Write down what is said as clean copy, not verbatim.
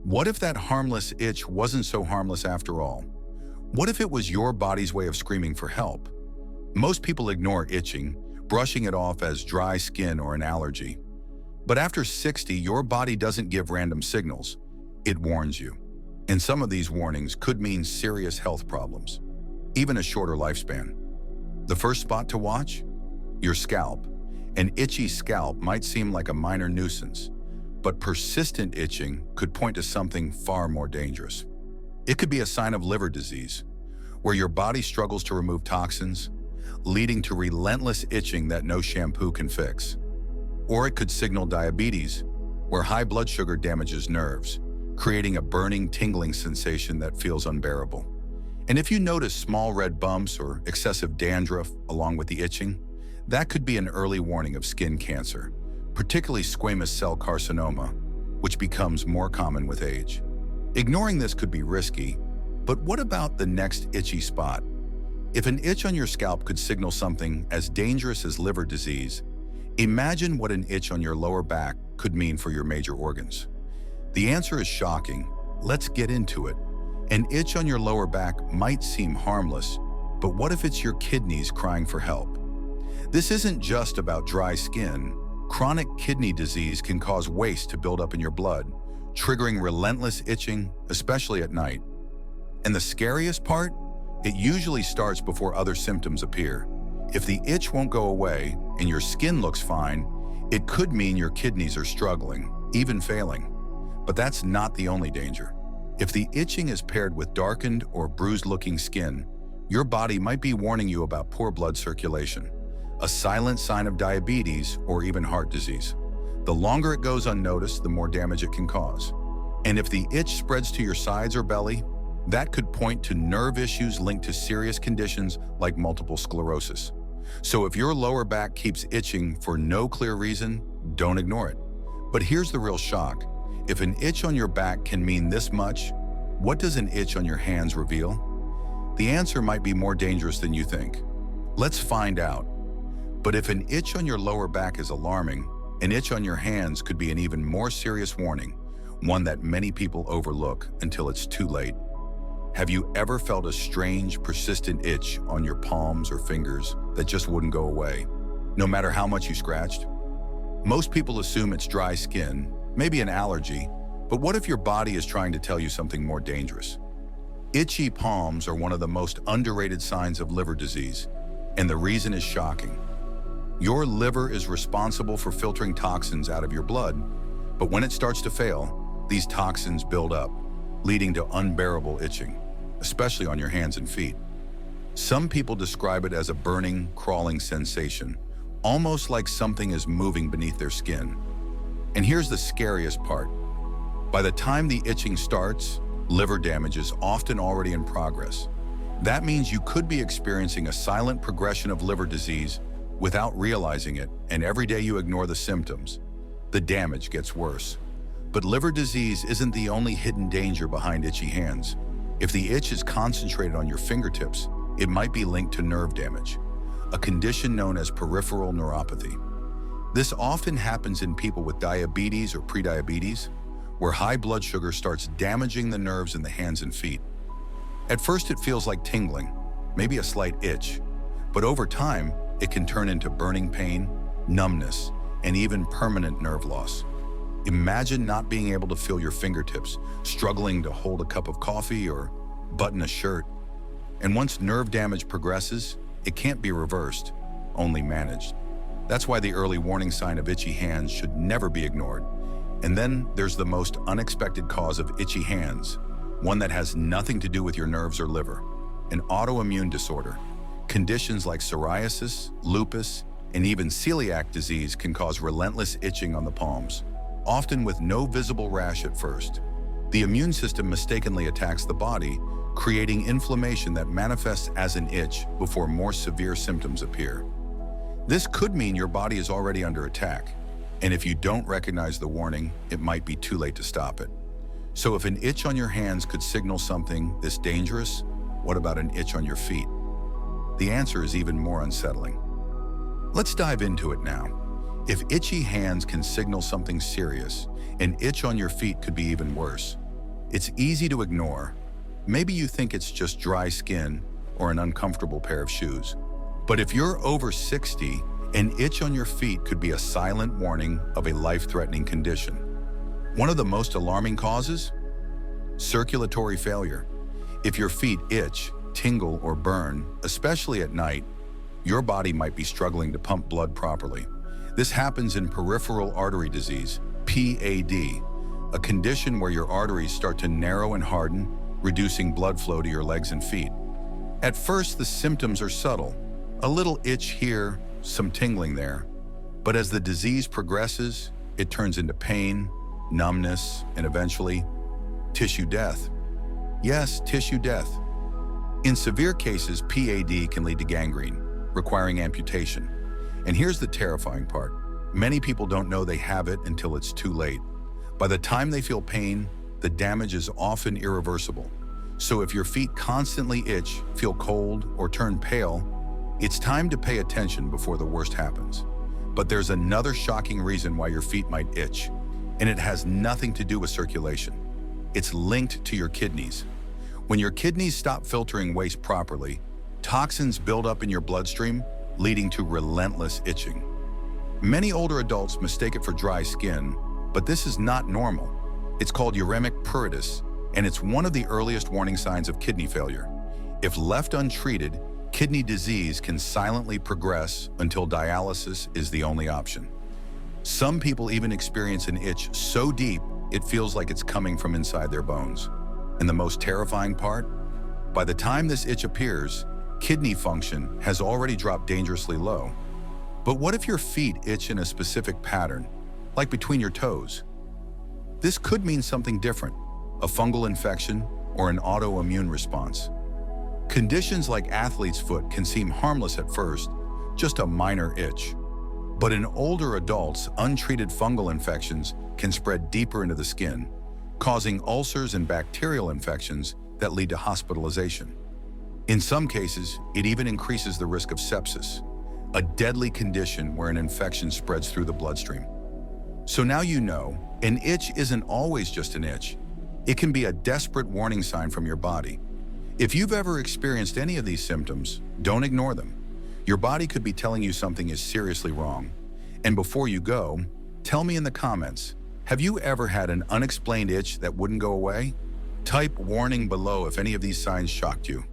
What if that harmless itch wasn't so harmless after all? What if it was your body's way of screaming for help? Most people ignore itching, brushing it off as dry skin or an allergy. But after 60, your body doesn't give random signals. It warns you. And some of these warnings could mean serious health problems, even a shorter lifespan. The first spot to watch? Your scalp. An itchy scalp might seem like a minor nuisance, but persistent itching could point to something far more dangerous. It could be a sign of liver disease, where your body struggles to remove toxins, leading to relentless itching that no shampoo can fix. Or it could signal diabetes, where high blood sugar damages nerves, creating a burning, tingling sensation that feels unbearable. And if you notice small red bumps or excessive dandruff along with the itching, that could be an early warning of skin cancer, particularly squamous cell carcinoma, which becomes more common with age. Ignoring this could be risky, but what about the next itchy spot? If an itch on your scalp could signal something as dangerous as liver disease, imagine what an itch on your lower back could mean for your major organs. The answer is shocking. Let's get into it. An itch on your lower back might seem harmless, but what if it's your kidneys crying for help? This isn't just about dry skin. Chronic kidney disease can cause waste to build up in your blood, triggering relentless itching, especially at night. And the scariest part? It usually starts before other symptoms appear. If the itch won't go away and your skin looks fine, it could mean your kidneys are struggling, even failing. But that's not the only danger. If the itching is paired with darkened or bruised-looking skin, your body might be warning you about poor blood circulation, a silent sign of diabetes or even heart disease. The longer it goes unnoticed, the more damage it can cause. And if the itch spreads to your sides or belly, that could point to nerve issues linked to serious conditions like multiple sclerosis. So if your lower back keeps itching for no clear reason, don't ignore it. But here's the real shock. If an itch on your back can mean this much, what does an itch on your hands reveal? The answer might be more dangerous than you think. Let's find out. But if an itch on your lower back is alarming, an itch on your hands could be an even more serious warning, one that many people overlook until it's too late. Have you ever felt a strange, persistent itch on your palms or fingers that just wouldn't go away, no matter how much you scratched? Most people assume it's dry skin, maybe an allergy, but what if your body is trying to tell you something more dangerous? Itchy palms are one of the most underrated signs of liver disease, and the reason is shocking. Your liver is responsible for filtering toxins out of your blood, but when it starts to fail, these toxins build up, leading to unbearable itching, especially on your hands and feet. Some people describe it as a burning, crawling sensation, almost like something is moving beneath their skin. And here's the scariest part. By the time the itching starts, liver damage is often already in progress. That means you could be experiencing a silent progression of liver disease without realizing it, and every day you ignore the symptoms, the damage gets worse. But liver disease isn't the only hidden danger behind itchy hands. If the itch is concentrated on your fingertips, it might be linked to nerve damage, a condition known as peripheral neuropathy. This often happens in people with diabetes or prediabetes, where high blood sugar starts damaging the nerves in the hands and feet. At first, it feels like tingling, maybe a slight itch, but over time, it can turn into burning pain, numbness, and even permanent nerve loss. Imagine not being able to feel your fingertips, struggling to hold a cup of coffee or button a shirt. And once nerve damage progresses, it can't be reversed, only managed. That's why the early warning sign of itchy hands should never be ignored. And then there's the most unexpected cause of itchy hands, one that has nothing to do with your nerves or liver, an autoimmune disorder. Conditions like psoriasis, lupus, and even celiac disease can cause relentless itching on the palms, often with no visible rash at first. The immune system mistakenly attacks the body, creating inflammation that manifests as an itch before more severe symptoms appear. This could mean your body is already under attack, and if you don't recognize the warning, it might be too late to stop it. So if an itch on your hands could signal something this dangerous, what about an itch on your feet? The answer is even more unsettling. Let's dive into it now. If itchy hands can signal something serious, an itch on your feet could be even worse. It's easy to ignore. Maybe you think it's just dry skin or an uncomfortable pair of shoes. But if you're over 60, an itch on your feet could be a silent warning of a life-threatening condition. One of the most alarming causes? Circulatory failure. If your feet itch, tingle, or burn, especially at night, your body might be struggling to pump blood properly. This happens in peripheral artery disease, PAD, a condition where your arteries start to narrow and harden, reducing blood flow to your legs and feet. At first, the symptoms are subtle. A little itch here, some tingling there. But as the disease progresses, it turns into pain, numbness, and eventually, tissue death. Yes, tissue death. In severe cases, PAD can lead to gangrene, requiring amputation. And here's the terrifying part. Many people don't know they have it until it's too late. By the time they feel pain, the damage is often irreversible. So if your feet constantly itch, feel cold, or turn pale, it's time to pay attention before the worst happens. But there's another shocking reason why your feet might itch, and it has nothing to do with circulation. It's linked to your kidneys. When your kidneys stop filtering waste properly, toxins build up in your bloodstream, leading to relentless itching. Many older adults mistake it for dry skin, but this is not normal. It's called uremic pruritus, and it's one of the earliest warning signs of kidney failure. If left untreated, kidney disease can silently progress until dialysis is the only option. Some people even experience an itch so deep it feels like it's coming from inside their bones. And the most terrifying part? By the time this itch appears, kidney function has already dropped dangerously low. But what if your feet itch in a specific pattern, like between your toes? This could mean something different, a fungal infection or an autoimmune response. Conditions like athlete's foot can seem harmless at first, just a minor itch. But in older adults, untreated fungal infections can spread deeper into the skin, causing ulcers and bacterial infections that lead to hospitalization. In some cases, it even increases the risk of sepsis, a deadly condition where an infection spreads through the bloodstream. So now you know, an itch isn't always just an itch. It can be a desperate warning sign from your body. If you've ever experienced any of these symptoms, don't ignore them. Your body could be telling you something is seriously wrong. And before you go, tell me in the comments, have you ever had an unexplained itch that wouldn't go away? Type warning below if any of these signs shocked you.